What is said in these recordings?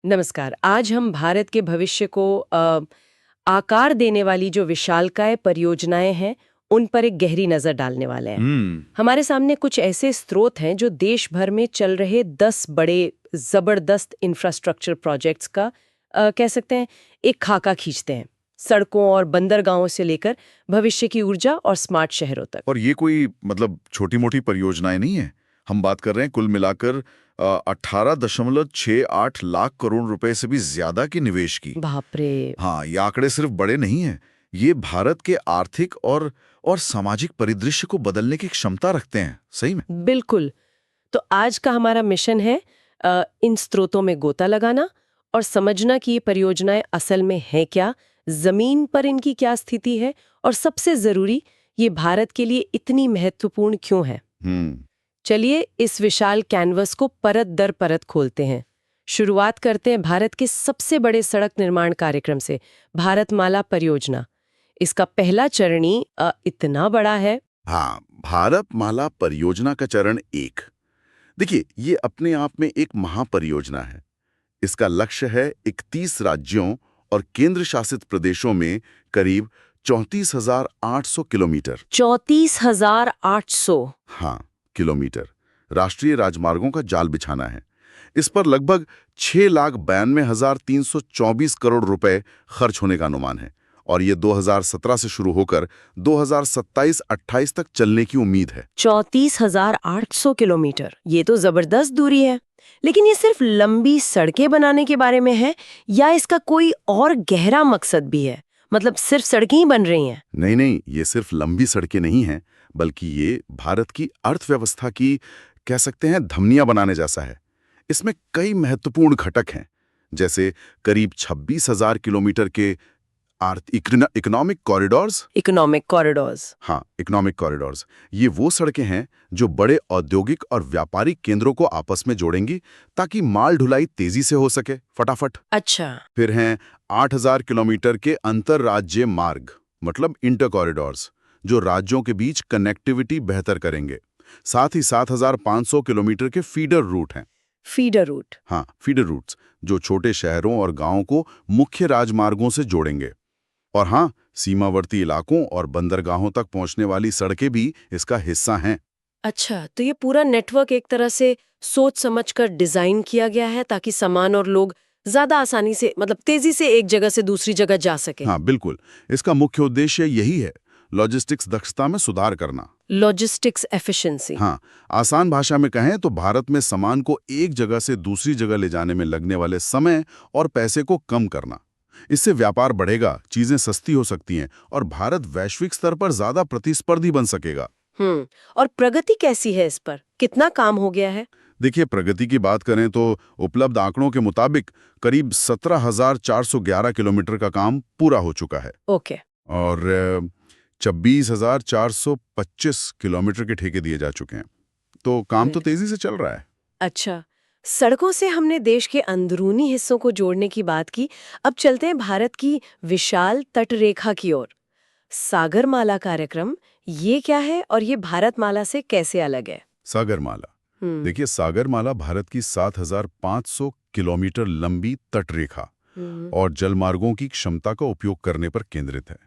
नमस्कार। आज हम भारत के भविष्य को आकार देने वाली जो विशालकाय परियोजनाएं हैं, उन पर एक गहरी नज़र डालने वाले हैं। हमारे सामने कुछ ऐसे स्रोत हैं जो देश भर में चल रहे 10 बड़े ज़बरदस्त इंफ्रास्ट्रक्चर प्रोजेक्ट्स का कह सकते हैं एक खाका खींचते हैं, सड़कों और बंदरगाहों से लेकर भविष्य की ऊर्जा और स्मार्ट शहरों तक। और ये कोई मतलब छोटी मोटी परियोजनाएं नहीं है। हम बात कर रहे हैं कुल मिलाकर 18.68 लाख करोड़ रुपए से भी ज्यादा के निवेश की। बाप रे। हाँ, ये आंकड़े सिर्फ बड़े नहीं हैं। ये भारत के आर्थिक और सामाजिक परिदृश्य को बदलने की क्षमता रखते हैं, सही में। बिल्कुल। तो आज का हमारा मिशन है इन स्रोतों में गोता लगाना और समझना कि ये परियोजनाएं असल में हैं क्या, जमीन पर इनकी क्या स्थिति है और सबसे जरूरी, ये भारत के लिए इतनी महत्वपूर्ण क्यों है। चलिए इस विशाल कैनवस को परत दर परत खोलते हैं। शुरुआत करते हैं भारत के सबसे बड़े सड़क निर्माण कार्यक्रम से, भारतमाला परियोजना। इसका पहला चरण ही इतना बड़ा है। हाँ, भारतमाला परियोजना का चरण 1। देखिए, ये अपने आप में एक महापरियोजना है। इसका लक्ष्य है 31 राज्यों और केंद्र शासित प्रदेशों में करीब 34,800 किलोमीटर। 34,800। हाँ, किलोमीटर राष्ट्रीय राजमार्गों का जाल बिछाना है। इस पर लगभग 6,92,324 करोड़ रुपए खर्च होने का अनुमान है और ये 2017 से शुरू होकर 2027-28 तक चलने की उम्मीद है। 34,800 किलोमीटर, ये तो जबरदस्त दूरी है। लेकिन ये सिर्फ लंबी सड़कें बनाने के बारे में है या इसका कोई और गहरा मकसद भी है? मतलब सिर्फ सड़कें ही बन रही हैं? नहीं, ये सिर्फ लंबी सड़कें नहीं हैं, बल्कि ये भारत की अर्थव्यवस्था की कह सकते हैं धमनियां बनाने जैसा है। इसमें कई महत्वपूर्ण घटक हैं, जैसे करीब 26,000 किलोमीटर के इकोनॉमिक कॉरिडोर्स। Economic corridors. हाँ, इकोनॉमिक कॉरिडोर्स। ये वो सड़कें हैं जो बड़े औद्योगिक और व्यापारिक केंद्रों को आपस में जोड़ेंगी ताकि माल ढुलाई तेजी से हो सके, फटाफट। अच्छा। फिर हैं 8,000 किलोमीटर के अंतरराज्यीय मार्ग, मतलब इंटर कॉरिडोर्स, जो राज्यों के बीच कनेक्टिविटी बेहतर करेंगे। साथ ही 7,500 किलोमीटर के फीडर रूट हैं। Feeder route. हाँ, फीडर रूट्स, जो छोटे शहरों और गांवों को मुख्य राजमार्गों से जोड़ेंगे। और हाँ, सीमावर्ती इलाकों और बंदरगाहों तक पहुंचने वाली सड़कें भी इसका हिस्सा हैं। अच्छा, तो ये पूरा नेटवर्क एक तरह से सोच समझकर डिजाइन किया गया है ताकि सामान और लोग ज्यादा आसानी से, मतलब तेजी से एक जगह से दूसरी जगह जा सके। हाँ, बिल्कुल। इसका मुख्य उद्देश्य यही है, लॉजिस्टिक्स दक्षता में सुधार करना। Logistics efficiency. हाँ, आसान भाषा में कहें तो भारत में सामान को एक जगह से दूसरी जगह ले जाने में लगने वाले समय और पैसे को कम करना। इससे व्यापार बढ़ेगा, चीजें सस्ती हो सकती हैं और भारत वैश्विक स्तर पर ज्यादा प्रतिस्पर्धी बन सकेगा। और प्रगति कैसी है इस पर? कितना काम हो गया है? देखिए, प्रगति की बात करें तो उपलब्ध आंकड़ों के मुताबिक करीब 17,411 किलोमीटर का काम पूरा हो चुका है। ओके। और 26,425 किलोमीटर के ठेके दिए जा चुके हैं। तो काम तो तेजी से चल रहा है। अच्छा, सड़कों से हमने देश के अंदरूनी हिस्सों को जोड़ने की बात की। अब चलते हैं भारत की विशाल तटरेखा की ओर। सागरमाला कार्यक्रम, ये क्या है और ये भारतमाला से कैसे अलग है? सागरमाला, देखिए, सागरमाला भारत की 7,500 किलोमीटर लंबी तटरेखा और जलमार्गों की क्षमता का उपयोग करने पर केंद्रित है।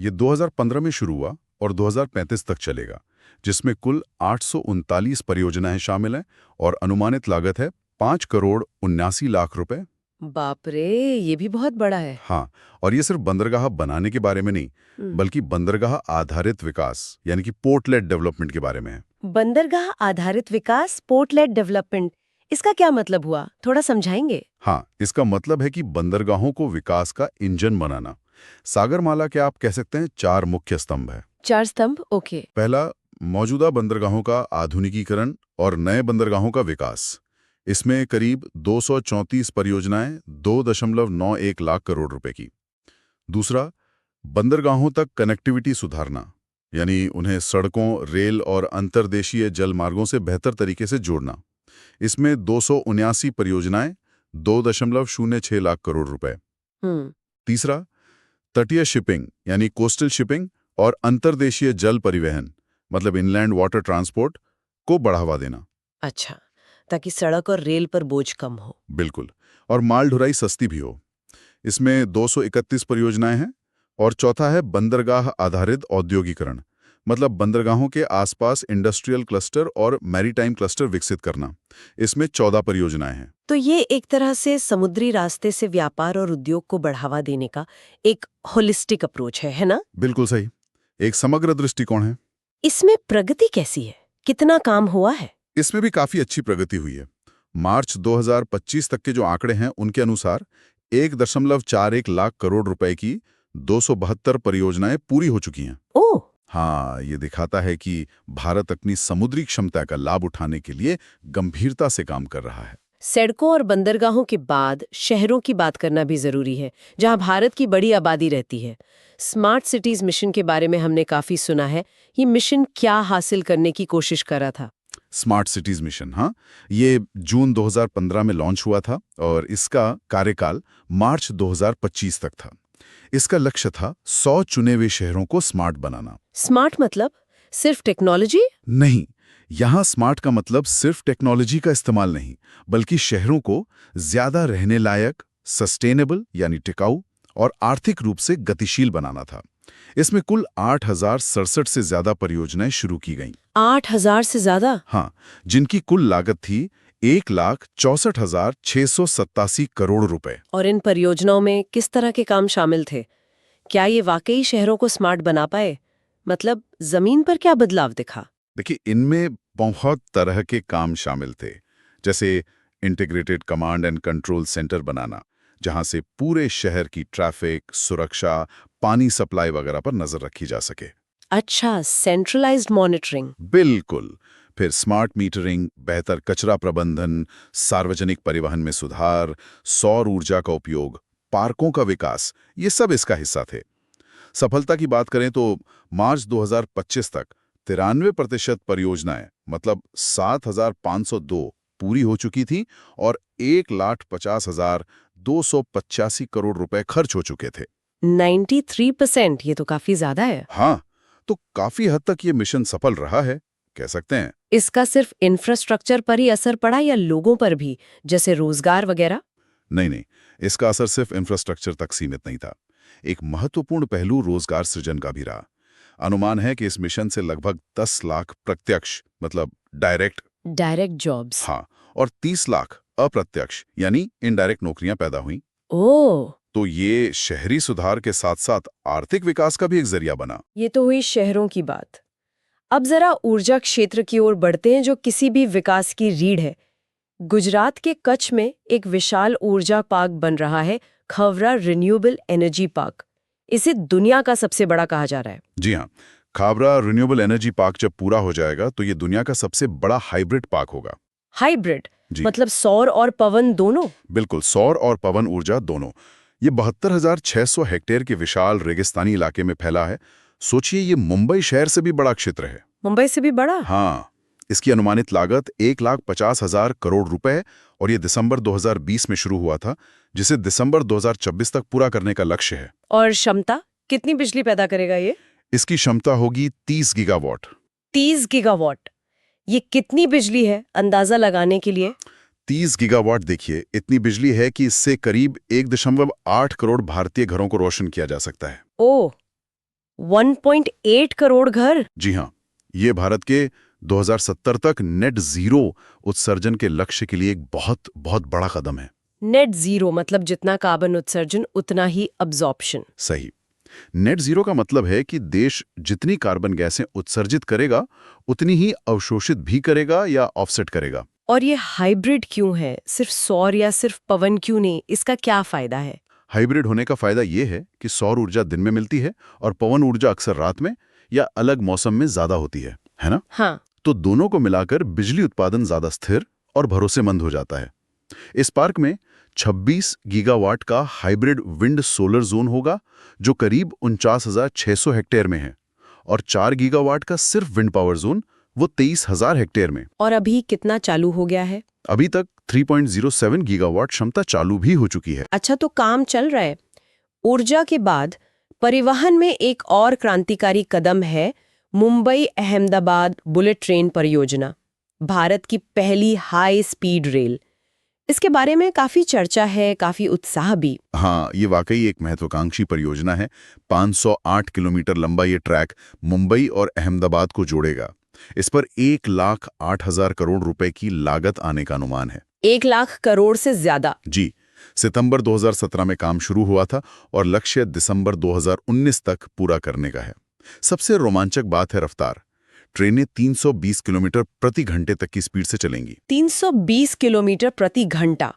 ये 2015 में शुरू हुआ और 2035 तक चलेगा, जिसमें कुल 839 परियोजनाएं शामिल हैं और अनुमानित लागत है 5,79,00,000 रुपए। बाप रे, ये भी बहुत बड़ा है। हाँ, और ये सिर्फ बंदरगाह बनाने के बारे में नहीं, बल्कि बंदरगाह आधारित विकास यानी कि पोर्ट लेड डेवलपमेंट के बारे में है। बंदरगाह आधारित विकास, पोर्ट लेड डेवलपमेंट, इसका क्या मतलब हुआ? थोड़ा समझाएंगे? हाँ, इसका मतलब है कि बंदरगाहों को विकास का इंजन बनाना। सागरमाला के आप कह सकते हैं 4 मुख्य स्तंभ है। 4 स्तंभ, ओके। पहला, मौजूदा बंदरगाहों का आधुनिकीकरण और नए बंदरगाहों का विकास। इसमें करीब 234 परियोजनाएं 2.91 लाख करोड़ रुपए की। दूसरा, बंदरगाहों तक कनेक्टिविटी सुधारना, यानी उन्हें सड़कों, रेल और अंतर्देशीय जल मार्गों से बेहतर तरीके से जोड़ना। इसमें 279 परियोजनाएं 2.06 लाख करोड़ रुपए। तीसरा, तटीय शिपिंग यानी कोस्टल शिपिंग और अंतर्देशीय जल परिवहन, मतलब इनलैंड वाटर ट्रांसपोर्ट को बढ़ावा देना। अच्छा, ताकि सड़क और रेल पर बोझ कम हो। बिल्कुल। और माल ढुलाई सस्ती भी हो। इसमें 231 परियोजनाएं हैं। और चौथा है बंदरगाह आधारित औद्योगिकरण, मतलब बंदरगाहों के आसपास इंडस्ट्रियल क्लस्टर और मैरीटाइम क्लस्टर विकसित करना। इसमें 14 परियोजनाएं हैं। तो ये एक तरह से समुद्री रास्ते से व्यापार और उद्योग को बढ़ावा देने का एक होलिस्टिक अप्रोच है ना? बिल्कुल सही, एक समग्र दृष्टिकोण है। इसमें प्रगति कैसी है? कितना काम हुआ है? इसमें भी काफी अच्छी प्रगति हुई है। मार्च 2025 तक के जो आंकड़े हैं उनके अनुसार 1.41 लाख करोड़ रुपए की 272 परियोजनाएं पूरी हो चुकी हैं। ओह, हाँ, ये दिखाता है कि भारत अपनी समुद्री क्षमता का लाभ उठाने के लिए गंभीरता से काम कर रहा है। सड़कों और बंदरगाहों के बाद शहरों की बात करना भी जरूरी है, जहां भारत की बड़ी आबादी रहती है। स्मार्ट सिटीज मिशन के बारे में हमने काफी सुना है। ये मिशन क्या हासिल करने की कोशिश कर रहा था? स्मार्ट सिटीज मिशन, हाँ, ये जून 2015 में लॉन्च हुआ था और इसका कार्यकाल मार्च 2025 तक था। इसका लक्ष्य था 100 चुने हुए शहरों को स्मार्ट बनाना। स्मार्ट मतलब सिर्फ टेक्नोलॉजी? नहीं, यहाँ स्मार्ट का मतलब सिर्फ टेक्नोलॉजी का इस्तेमाल नहीं, बल्कि शहरों को ज्यादा रहने लायक, सस्टेनेबल यानी टिकाऊ और आर्थिक रूप से गतिशील बनाना था। इसमें कुल 8,067 से ज्यादा परियोजनाएं शुरू की गईं। 8,000 से ज्यादा? हाँ, जिनकी कुल लागत थी 1,64,687 करोड़ रुपए। और इन परियोजनाओं में किस तरह के काम शामिल थे? क्या ये वाकई शहरों को स्मार्ट बना पाए? मतलब जमीन पर क्या बदलाव दिखा? देखिए, इनमें बहुत तरह के काम शामिल थे, जैसे integrated command and control centre बनाना, जहां से पूरे शहर की ट्रैफिक, सुरक्षा, पानी सप्लाई वगैरह पर नजर रखी जा सके। अच्छा, सेंट्रलाइज्ड मॉनिटरिंग। बिल्कुल। फिर स्मार्ट मीटरिंग, बेहतर कचरा प्रबंधन, सार्वजनिक परिवहन में सुधार, सौर ऊर्जा का उपयोग, पार्कों का विकास, ये सब इसका हिस्सा थे। सफलता की बात करें तो मार्च 2025 तक 93% परियोजनाएं, मतलब 7,502 पूरी हो चुकी थी और 1,50,285 करोड़ रुपए खर्च हो चुके थे। 93%, ये तो काफी ज्यादा है। हाँ, तो काफी हद तक ये मिशन सफल रहा है, कह सकते हैं। इसका सिर्फ इंफ्रास्ट्रक्चर पर ही असर पड़ा या लोगों पर भी, जैसे रोजगार वगैरह? नहीं, इसका असर सिर्फ इंफ्रास्ट्रक्चर तक सीमित नहीं था। एक महत्वपूर्ण पहलू रोजगार सृजन का भी रहा। अनुमान है कि इस मिशन से लगभग 10 लाख प्रत्यक्ष, मतलब डायरेक्ट जॉब्स। हाँ, और 30 लाख अप्रत्यक्ष यानी इनडायरेक्ट नौकरियां पैदा हुईं। ओह, तो ये शहरी सुधार के साथ साथ आर्थिक विकास का भी एक जरिया बना। ये तो हुई शहरों की बात। अब जरा ऊर्जा क्षेत्र की ओर बढ़ते हैं, जो किसी भी विकास की रीढ़ है। गुजरात के कच्छ में एक विशाल ऊर्जा पार्क बन रहा है, खवरा रिन्यूएबल एनर्जी पार्क। इसे दुनिया का सबसे बड़ा कहा जा रहा है। जी हाँ, खाबरा रिन्यूएबल एनर्जी पार्क जब पूरा हो जाएगा तो ये दुनिया का सबसे बड़ा हाइब्रिड पार्क होगा। हाइब्रिड जी। मतलब सौर और पवन दोनों? बिल्कुल, सौर और पवन ऊर्जा दोनों। ये 72,600 हेक्टेयर के विशाल रेगिस्तानी इलाके में फैला है। सोचिए, ये मुंबई शहर से भी बड़ा क्षेत्र है। मुंबई से भी बड़ा? हाँ, इसकी अनुमानित लागत 1,50,000 करोड़ रुपए और ये दिसंबर 2020 में शुरू हुआ था, जिसे दिसंबर 2026 तक पूरा करने का लक्ष्य है। और क्षमता कितनी बिजली पैदा करेगा ये? इसकी क्षमता होगी 30 गीगावाट। 30 गीगावाट? ये कितनी बिजली है अंदाजा लगाने के लिए? 30 गीगावाट, देखिए, इतनी बिजली है कि इससे करीब 1.8 करोड़ भारतीय घरों को रोशन किया जा सकता है। ओह, 1.8 करोड़ घर? जी हाँ, ये भारत के 2070 तक नेट जीरो उत्सर्जन के लक्ष्य के लिए एक बहुत बहुत बड़ा कदम है। नेट जीरो मतलब जितना कार्बन उत्सर्जन उतना ही अब्जॉर्प्शन। सही। नेट जीरो का मतलब है कि देश जितनी कार्बन गैसें उत्सर्जित करेगा उतनी ही अवशोषित भी करेगा या ऑफसेट करेगा। और ये हाइब्रिड क्यों है? सिर्फ सौर या सिर्फ पवन क्यों नहीं? इसका क्या फायदा है? हाइब्रिड होने का फायदा ये है कि सौर ऊर्जा दिन में मिलती है और पवन ऊर्जा अक्सर रात में या अलग मौसम में ज्यादा होती है ना? हाँ। तो दोनों को मिलाकर बिजली उत्पादन ज्यादा स्थिर और भरोसेमंद हो जाता है। इस पार्क में 26 गीगावाट का हाइब्रिड विंड सोलर जोन होगा, जो करीब 49,600 हेक्टेयर में है, और 4 गीगावाट का सिर्फ विंड पावर जोन, वो 23,000 हेक्टेयर में। और अभी कितना चालू हो गया है? अभी तक 3.07 गीगावाट क्षमता चालू भी हो चुकी है। अच्छा, तो काम चल रहा है। ऊर्जा के बाद परिवहन में एक और क्रांतिकारी कदम है मुंबई अहमदाबाद बुलेट ट्रेन परियोजना, भारत की पहली हाई स्पीड रेल। इसके बारे में काफी चर्चा है, काफी उत्साह भी। हाँ, ये वाकई एक महत्वाकांक्षी परियोजना है। 508 किलोमीटर लंबा ये ट्रैक मुंबई और अहमदाबाद को जोड़ेगा। इस पर 1,08,000 करोड़ रुपए की लागत आने का अनुमान है। 1 लाख करोड़ से ज्यादा। जी, सितंबर 2017 में काम शुरू हुआ था और लक्ष्य दिसंबर 2019 तक पूरा करने का है। सबसे रोमांचक बात है रफ्तार। ट्रेनें 320 किलोमीटर प्रति घंटे तक की स्पीड से चलेंगी। 320 किलोमीटर प्रति घंटा।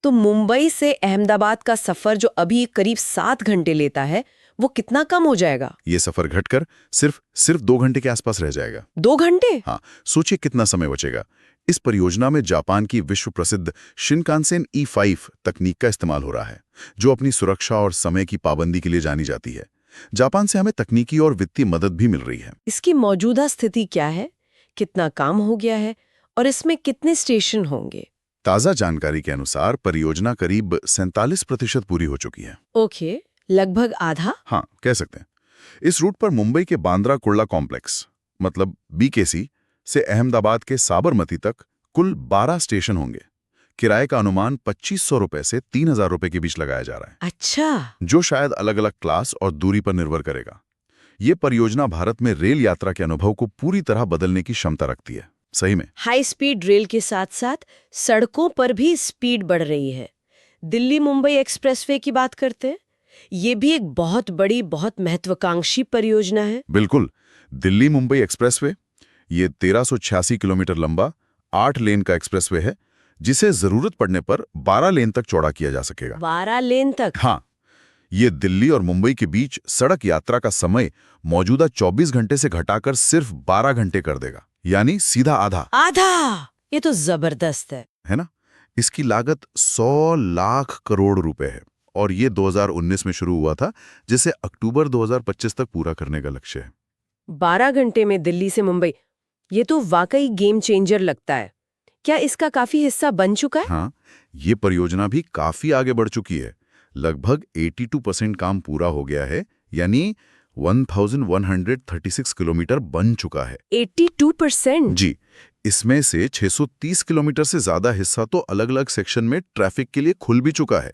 तो मुंबई से अहमदाबाद का सफर जो अभी करीब 7 घंटे लेता है, वो कितना कम हो जाएगा? ये सफर घटकर सिर्फ 2 घंटे के आसपास रह जाएगा। 2 घंटे? हाँ, सोचिए कितना समय बचेगा। इस परियोजना में जापान की विश्व प्रसिद्ध शिनकानसेन E5 तकनीक का इस्तेमाल हो रहा है, जो अपनी सुरक्षा और समय की पाबंदी के लिए जानी जाती है। जापान से हमें तकनीकी और वित्तीय मदद भी मिल रही है। इसकी मौजूदा स्थिति क्या है? कितना काम हो गया है और इसमें कितने स्टेशन होंगे? ताज़ा जानकारी के अनुसार परियोजना करीब 47% पूरी हो चुकी है। ओके, लगभग आधा? हाँ, कह सकते हैं। इस रूट पर मुंबई के बांद्रा कुर्ला कॉम्प्लेक्स मतलब BKC से अहमदाबाद के साबरमती तक कुल 12 स्टेशन होंगे। किराए का अनुमान 2500 रुपए से 3000 रुपए के बीच लगाया जा रहा है। अच्छा। जो शायद अलग अलग क्लास और दूरी पर निर्भर करेगा। ये परियोजना भारत में रेल यात्रा के अनुभव को पूरी तरह बदलने की क्षमता रखती है। सही में हाई स्पीड रेल के साथ साथ सड़कों पर भी स्पीड बढ़ रही है। दिल्ली मुंबई एक्सप्रेसवे की बात करते हैं। ये भी एक बहुत बड़ी, बहुत महत्वाकांक्षी परियोजना है। बिल्कुल। दिल्ली मुंबई एक्सप्रेसवे ये 1386 किलोमीटर लंबा 8 लेन का एक्सप्रेसवे है, जिसे जरूरत पड़ने पर 12 लेन तक चौड़ा किया जा सकेगा। 12 लेन तक? हाँ, ये दिल्ली और मुंबई के बीच सड़क यात्रा का समय मौजूदा 24 घंटे से घटाकर सिर्फ 12 घंटे कर देगा, यानी सीधा आधा। आधा? ये तो जबरदस्त है ना? इसकी लागत 100 लाख करोड़ रुपए है और ये 2019 में शुरू हुआ था, जिसे अक्टूबर 2025 तक पूरा करने का लक्ष्य है। 12 घंटे में दिल्ली से मुंबई, ये तो वाकई गेम चेंजर लगता है। क्या इसका काफी हिस्सा बन चुका है? हाँ, ये परियोजना भी काफी आगे बढ़ चुकी है। लगभग 82% काम पूरा हो गया है, यानी 1136 किलोमीटर बन चुका है। 82%? जी, इसमें से 630 किलोमीटर से ज्यादा हिस्सा तो अलग अलग सेक्शन में ट्रैफिक के लिए खुल भी चुका है,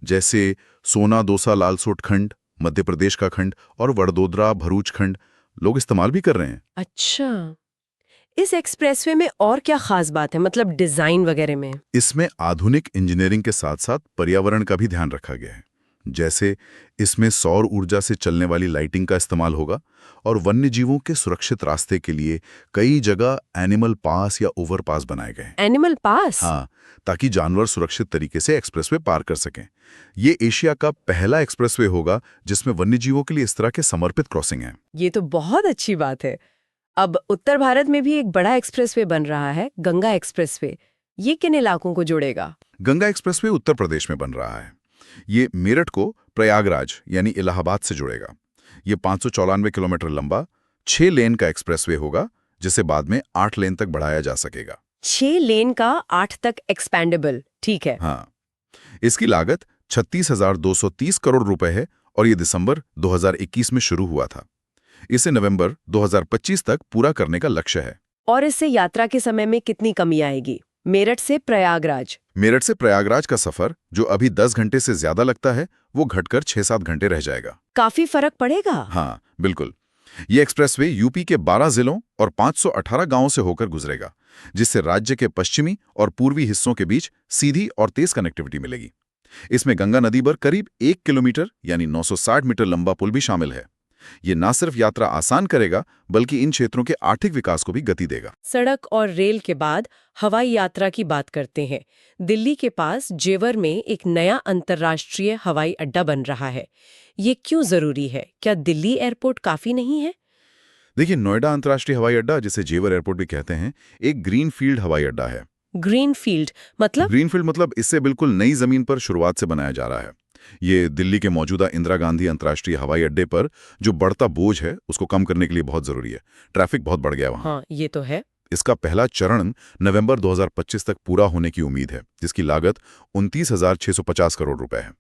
जैसे सोना दोसा लालसोट खंड, मध्य प्रदेश का खंड और वडोदरा भरूच खंड लोग इस्तेमाल भी कर रहे हैं। अच्छा, इस एक्सप्रेसवे में और क्या खास बात है, मतलब डिजाइन वगैरह में? इसमें आधुनिक इंजीनियरिंग के साथ साथ पर्यावरण का भी ध्यान रखा गया है। जैसे इसमें सौर ऊर्जा से चलने वाली लाइटिंग का इस्तेमाल होगा और वन्यजीवों के सुरक्षित रास्ते के लिए कई जगह एनिमल पास या ओवरपास बनाए गए हैं। एनिमल पास? हाँ, ताकि जानवर सुरक्षित तरीके से एक्सप्रेसवे पार कर सकें। ये एशिया का पहला एक्सप्रेसवे होगा जिसमें वन्यजीवों के लिए इस तरह के समर्पित क्रॉसिंग है। ये तो बहुत अच्छी बात है। अब उत्तर भारत में भी एक बड़ा एक्सप्रेसवे बन रहा है, गंगा एक्सप्रेसवे। ये किन इलाकों को जोड़ेगा? गंगा एक्सप्रेसवे उत्तर प्रदेश में बन रहा है। ये मेरठ को प्रयागराज यानी इलाहाबाद से जोड़ेगा। ये 594 किलोमीटर लंबा 6 लेन का एक्सप्रेसवे होगा, जिसे बाद में 8 लेन तक बढ़ाया जा सकेगा। 6 लेन का 8 तक एक्सपेंडेबल, ठीक है। हाँ, इसकी लागत 36,230 करोड़ रुपए है और ये दिसंबर 2021 में शुरू हुआ था। इसे नवंबर 2025 तक पूरा करने का लक्ष्य है। और इससे यात्रा के समय में कितनी कमी आएगी? मेरठ से प्रयागराज? मेरठ से प्रयागराज का सफर, जो अभी 10 घंटे से ज्यादा लगता है, वो घटकर 6-7 घंटे रह जाएगा। काफी फर्क पड़ेगा। हाँ, बिल्कुल। ये एक्सप्रेसवे यूपी के 12 जिलों और 518 गांवों से होकर गुजरेगा, जिससे राज्य के पश्चिमी और पूर्वी हिस्सों के बीच सीधी और तेज कनेक्टिविटी मिलेगी। इसमें गंगा नदी पर करीब 1 किलोमीटर यानी 960 मीटर लंबा पुल भी शामिल है। ये न सिर्फ यात्रा आसान करेगा, बल्कि इन क्षेत्रों के आर्थिक विकास को भी गति देगा। सड़क और रेल के बाद हवाई यात्रा की बात करते हैं। दिल्ली के पास जेवर में एक नया अंतर्राष्ट्रीय हवाई अड्डा बन रहा है। ये क्यों जरूरी है? क्या दिल्ली एयरपोर्ट काफी नहीं है? देखिए, नोएडा अंतर्राष्ट्रीय हवाई अड्डा, जिसे जेवर एयरपोर्ट भी कहते हैं, एक ग्रीनफील्ड हवाई अड्डा है। ग्रीनफील्ड मतलब? ग्रीनफील्ड मतलब इससे बिल्कुल नई जमीन पर शुरुआत से बनाया जा रहा है। ये दिल्ली के मौजूदा इंदिरा गांधी अंतर्राष्ट्रीय हवाई अड्डे पर जो बढ़ता बोझ है, उसको कम करने के लिए बहुत जरूरी है। ट्रैफिक बहुत बढ़ गया वहां। हाँ, ये तो है। इसका पहला चरण नवंबर 2025 तक पूरा होने की उम्मीद है, जिसकी लागत 29,650 करोड़ रुपए है।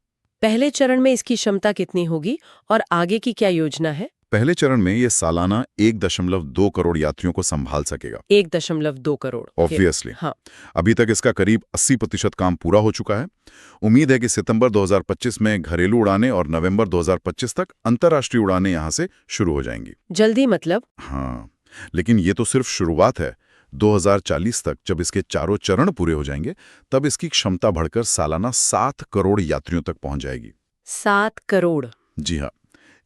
पहले चरण में इसकी क्षमता कितनी होगी और आगे की क्या योजना है? पहले चरण में ये सालाना 1.2 करोड़ यात्रियों को संभाल सकेगा। 1.2 करोड़। ऑब्वियसली। हाँ। अभी तक इसका करीब 80% काम पूरा हो चुका है। उम्मीद है कि सितंबर 2025 में घरेलू उड़ानें और नवंबर 2025 तक अंतर्राष्ट्रीय उड़ानें यहां से शुरू हो जाएंगी। जल्दी मतलब? हाँ, लेकिन ये तो सिर्फ शुरुआत है। 2040 तक जब इसके चारों चरण पूरे हो जाएंगे, तब इसकी क्षमता बढ़कर सालाना 7 करोड़ यात्रियों तक पहुंच जाएगी। 7 करोड़। जी हाँ,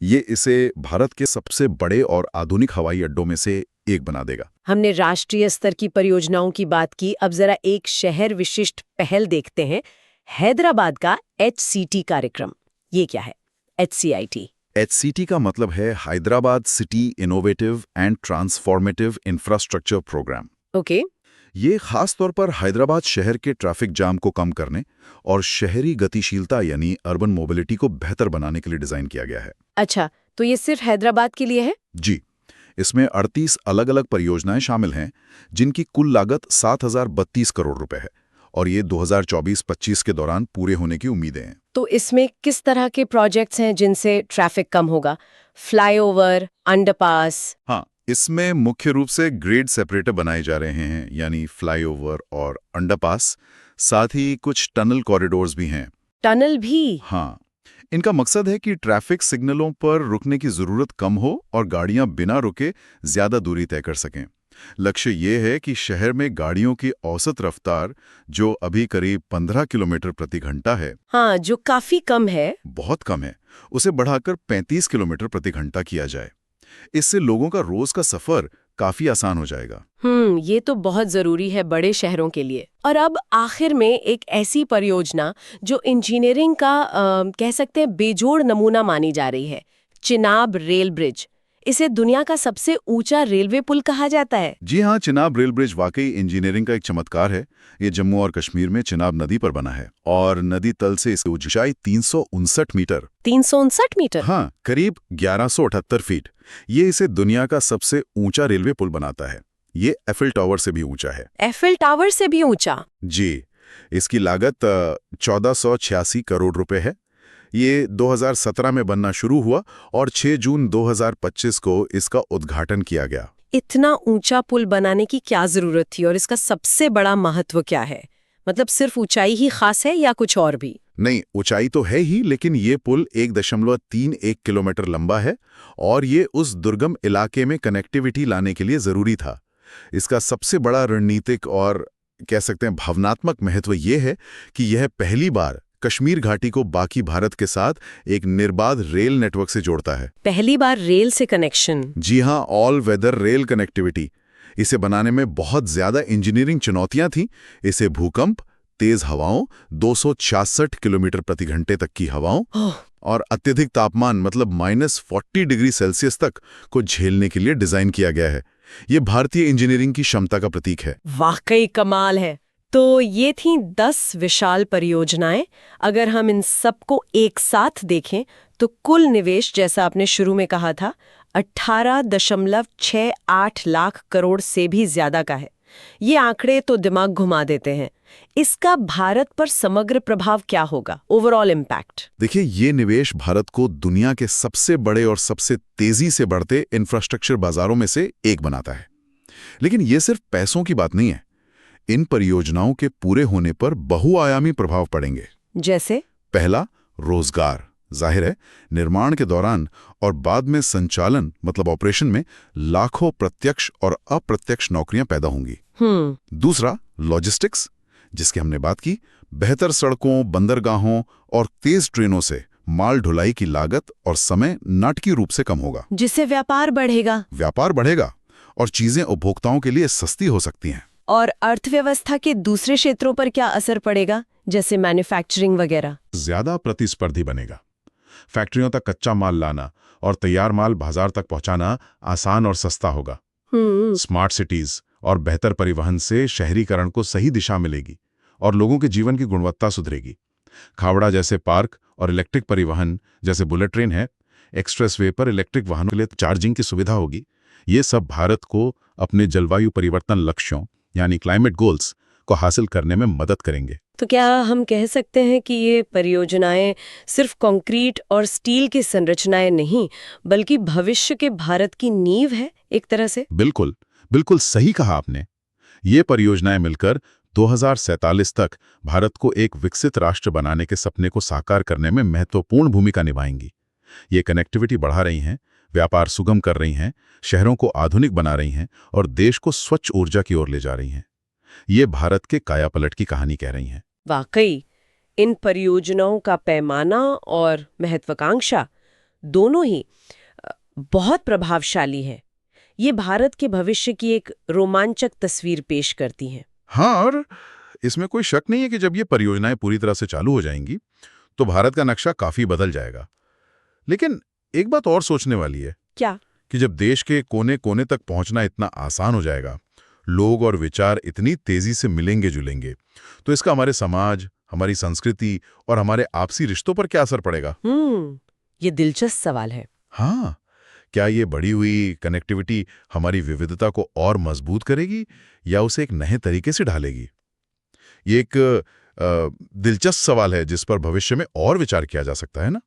ये इसे भारत के सबसे बड़े और आधुनिक हवाई अड्डों में से एक बना देगा। हमने राष्ट्रीय स्तर की परियोजनाओं की बात की, अब जरा एक शहर विशिष्ट पहल देखते हैं। हैदराबाद का HCT कार्यक्रम, ये क्या है? HCIT। HCT का मतलब है Hyderabad city innovative and transformative infrastructure programme. Okay. ये खास तौर पर हैदराबाद शहर के ट्रैफिक जाम को कम करने और शहरी गतिशीलता यानी अर्बन मोबिलिटी को बेहतर बनाने के लिए डिजाइन किया गया है। अच्छा, तो ये सिर्फ हैदराबाद के लिए है? जी, इसमें 38 अलग-अलग परियोजनाएं शामिल हैं, जिनकी कुल लागत 7,032 करोड़ रुपए है और ये 2024-25 के दौरान पूरे होने की उम्मीदें हैं। तो इसमें किस तरह के प्रोजेक्ट्स हैं जिनसे ट्रैफिक कम होगा? Flyover, underpass? हाँ, इसमें मुख्य रूप से ग्रेड सेपरेटर बनाए जा रहे हैं, यानी फ्लाईओवर और अंडरपास। साथ ही कुछ टनल कॉरिडोर्स भी हैं। टनल भी? हाँ, इनका मकसद है कि ट्रैफिक सिग्नलों पर रुकने की जरूरत कम हो और गाड़ियां बिना रुके ज्यादा दूरी तय कर सकें। लक्ष्य ये है कि शहर में गाड़ियों की औसत रफ्तार, जो अभी करीब 15 किलोमीटर प्रति घंटा है, हाँ, जो काफी कम है, बहुत कम है, उसे बढ़ाकर 35 किलोमीटर प्रति घंटा किया जाए। इससे लोगों का रोज का सफर काफी आसान हो जाएगा। ये तो बहुत जरूरी है बड़े शहरों के लिए। और अब आखिर में एक ऐसी परियोजना जो इंजीनियरिंग का कह सकते हैं बेजोड़ नमूना मानी जा रही है, चिनाब रेल ब्रिज। इसे दुनिया का सबसे ऊंचा रेलवे पुल कहा जाता है। जी हाँ, चिनाब रेल ब्रिज वाकई इंजीनियरिंग का एक चमत्कार है। ये जम्मू और कश्मीर में चिनाब नदी पर बना है और नदी तल से इसकी ऊंचाई 359 मीटर। 359 मीटर? हाँ, करीब 1178 फीट। ये इसे दुनिया का सबसे ऊंचा रेलवे पुल बनाता है। ये एफिल टावर से भी ऊंचा है। एफिल टावर से भी ऊंचा? जी, इसकी लागत 1486 करोड़ रुपए है। ये 2017 में बनना शुरू हुआ और 6 जून 2025 को इसका उद्घाटन किया गया। इतना ऊंचा पुल बनाने की क्या जरूरत थी और इसका सबसे बड़ा महत्व क्या है? मतलब सिर्फ ऊंचाई ही खास है या कुछ और भी? नहीं, ऊंचाई तो है ही, लेकिन ये पुल 1.31 किलोमीटर लंबा है और ये उस दुर्गम इलाके में कनेक्टिविटी लाने के लिए जरूरी था। इसका सबसे बड़ा रणनीतिक और कह सकते हैं भावनात्मक महत्व ये है कि यह पहली बार कश्मीर घाटी को बाकी भारत के साथ एक निर्बाध रेल नेटवर्क से जोड़ता है। पहली बार रेल से कनेक्शन? जी हाँ, ऑल वेदर रेल कनेक्टिविटी। इसे बनाने में बहुत ज्यादा इंजीनियरिंग चुनौतियां थीं। इसे भूकंप, तेज हवाओं, 266 किलोमीटर प्रति घंटे तक की हवाओं और अत्यधिक तापमान मतलब -40 डिग्री सेल्सियस तक को झेलने के लिए डिजाइन किया गया है। ये भारतीय इंजीनियरिंग की क्षमता का प्रतीक है। वाकई कमाल है। तो ये थीं 10 विशाल परियोजनाएं। अगर हम इन सबको एक साथ देखें तो कुल निवेश, जैसा आपने शुरू में कहा था, 18.68 लाख करोड़ से भी ज्यादा का है। ये आंकड़े तो दिमाग घुमा देते हैं। इसका भारत पर समग्र प्रभाव क्या होगा, ओवरऑल इम्पैक्ट? देखिए, ये निवेश भारत को दुनिया के सबसे बड़े और सबसे तेजी से बढ़ते इंफ्रास्ट्रक्चर बाजारों में से एक बनाता है। लेकिन ये सिर्फ पैसों की बात नहीं है। इन परियोजनाओं के पूरे होने पर बहुआयामी प्रभाव पड़ेंगे। जैसे? पहला, रोजगार। जाहिर है, निर्माण के दौरान और बाद में संचालन मतलब ऑपरेशन में लाखों प्रत्यक्ष और अप्रत्यक्ष नौकरियां पैदा होंगी। दूसरा, लॉजिस्टिक्स, जिसकी हमने बात की। बेहतर सड़कों, बंदरगाहों और तेज ट्रेनों से माल ढुलाई की लागत और समय नाटकीय रूप से कम होगा, जिससे व्यापार बढ़ेगा। व्यापार बढ़ेगा और चीजें उपभोक्ताओं के लिए सस्ती हो सकती हैं। और अर्थव्यवस्था के दूसरे क्षेत्रों पर क्या असर पड़ेगा, जैसे मैन्युफैक्चरिंग वगैरह? ज्यादा प्रतिस्पर्धी बनेगा। फैक्ट्रियों तक कच्चा माल लाना और तैयार माल बाजार तक पहुंचाना आसान और सस्ता होगा। स्मार्ट सिटीज और बेहतर परिवहन से शहरीकरण को सही दिशा मिलेगी और लोगों के जीवन की गुणवत्ता सुधरेगी। खावड़ा जैसे पार्क और इलेक्ट्रिक परिवहन जैसे बुलेट ट्रेन है, एक्सप्रेसवे पर इलेक्ट्रिक वाहनों के लिए चार्जिंग की सुविधा होगी। ये सब भारत को अपने जलवायु परिवर्तन लक्ष्यों यानी क्लाइमेट गोल्स को हासिल करने में मदद करेंगे। तो क्या हम कह सकते हैं कि ये परियोजनाएं सिर्फ कंक्रीट और स्टील की संरचनाएं नहीं, बल्कि भविष्य के भारत की नींव है एक तरह से? बिल्कुल, बिल्कुल सही कहा आपने। ये परियोजनाएं मिलकर 2047 तक भारत को एक विकसित राष्ट्र बनाने के सपने को साकार करने में महत्वपूर्ण भूमिका निभाएंगी। ये कनेक्टिविटी बढ़ा रही हैं, व्यापार सुगम कर रही हैं, शहरों को आधुनिक बना रही हैं और देश को स्वच्छ ऊर्जा की ओर ले जा रही हैं। ये भारत के कायापलट की कहानी कह रही हैं। वाकई इन परियोजनाओं का पैमाना और महत्वाकांक्षा दोनों ही बहुत प्रभावशाली है। ये भारत के भविष्य की एक रोमांचक तस्वीर पेश करती हैं। हाँ, और इसमें कोई शक नहीं है कि जब ये परियोजनाएं पूरी तरह से चालू हो जाएंगी तो भारत का नक्शा काफी बदल जाएगा। लेकिन एक बात और सोचने वाली है। क्या? कि जब देश के कोने कोने तक पहुंचना इतना आसान हो जाएगा, लोग और विचार इतनी तेजी से मिलेंगे जुलेंगे, तो इसका हमारे समाज, हमारी संस्कृति और हमारे आपसी रिश्तों पर क्या असर पड़ेगा? ये दिलचस्प सवाल है। हाँ, क्या ये बढ़ी हुई कनेक्टिविटी हमारी विविधता को और मजबूत करेगी या उसे एक नए तरीके से ढालेगी? ये एक दिलचस्प सवाल है जिस पर भविष्य में और विचार किया जा सकता है ना।